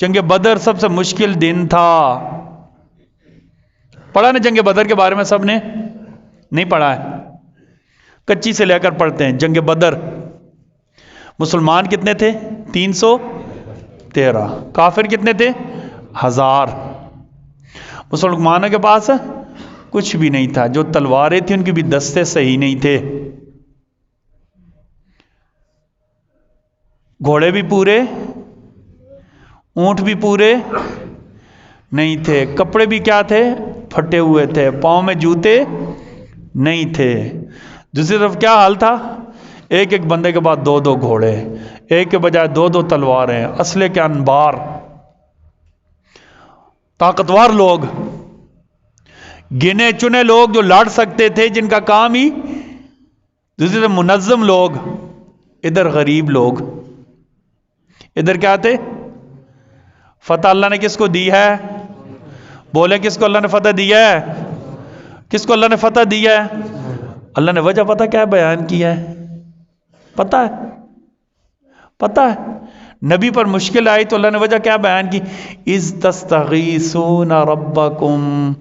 جنگ بدر سب سے مشکل دن تھا. پڑھا نا جنگ بدر کے بارے میں؟ سب نے نہیں پڑھا ہے؟ کچی سے لے کر پڑھتے ہیں. جنگ بدر مسلمان کتنے تھے؟ 313. کافر کتنے تھے؟ 1000. مسلمانوں کے پاس کچھ بھی نہیں تھا. جو تلواریں تھیں ان کے بھی دستے صحیح نہیں تھے. گھوڑے بھی پورے، اونٹ بھی پورے نہیں تھے. کپڑے بھی کیا تھے؟ پھٹے ہوئے تھے. پاؤں میں جوتے نہیں تھے. دوسری طرف کیا حال تھا؟ ایک ایک بندے کے بعد 2 گھوڑے، ایک کے بجائے 2 تلواریں، اسلحے کے انبار. طاقتور لوگ، گنے چنے لوگ جو لڑ سکتے تھے، جن کا کام ہی. دوسری طرف منظم لوگ، ادھر غریب لوگ. ادھر کیا تھے؟ فتح اللہ نے کس کو دی ہے؟ بولے کس کو اللہ نے فتح دی ہے؟ کس کو اللہ نے فتح دی ہے؟ اللہ نے وجہ پتہ کیا بیان کیا ہے؟ پتہ ہے؟ پتہ ہے؟ نبی پر مشکل آئی تو اللہ نے وجہ کیا بیان کی؟ اذ تستغیثون ربکم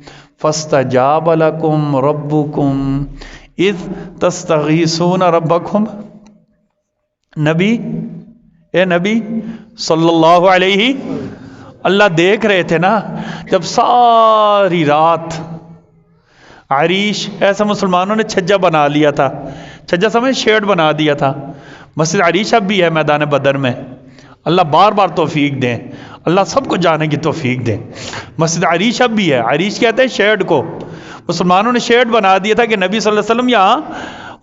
فاستجاب لکم ربکم. اذ تستغیثون ربکم. نبی، اے نبی صلی اللہ علیہ، اللہ دیکھ رہے تھے نا جب ساری رات عریش، ایسا مسلمانوں نے چھجا بنا لیا تھا. چھجا سمجھ، شیڈ بنا دیا تھا. مسجد عریش اب بھی ہے میدان بدر میں. اللہ بار بار توفیق دیں، اللہ سب کو جانے کی توفیق دیں. مسجد عریش اب بھی ہے. عریش کہتے ہیں شیڈ کو. مسلمانوں نے شیڈ بنا دیا تھا کہ نبی صلی اللہ علیہ وسلم یہاں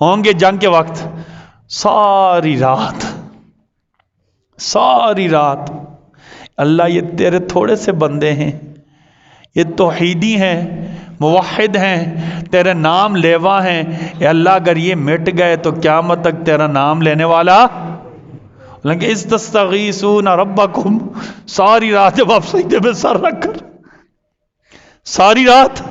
ہوں گے جنگ کے وقت. ساری رات اللہ، یہ تیرے تھوڑے سے بندے ہیں، یہ توحیدی ہیں، موحد ہیں، تیرے نام لیوا ہیں. اے اللہ اگر یہ مٹ گئے تو قیامت تک تیرا نام لینے والا. لیکن اذ تستغیثون ربکم، ساری رات جب آپ سجدے میں سر رکھ کر، ساری رات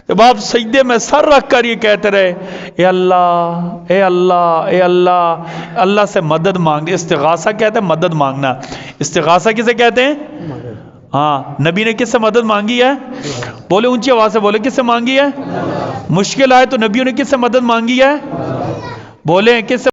جب آپ سجدے میں سر رکھ کر یہ کہتے رہے اے اللہ اے اللہ اے اللہ، اللہ سے مدد مانگتے. استغاثہ کہتے ہیں مدد مانگنا. استغاثہ کسے کہتے ہیں؟ ہاں، نبی نے کس سے مدد مانگی ہے؟ بولے اونچی آواز سے بولے، کس سے مانگی ہے؟ مشکل آئے تو نبیوں نے کس سے مدد مانگی ہے؟ بولے کس سے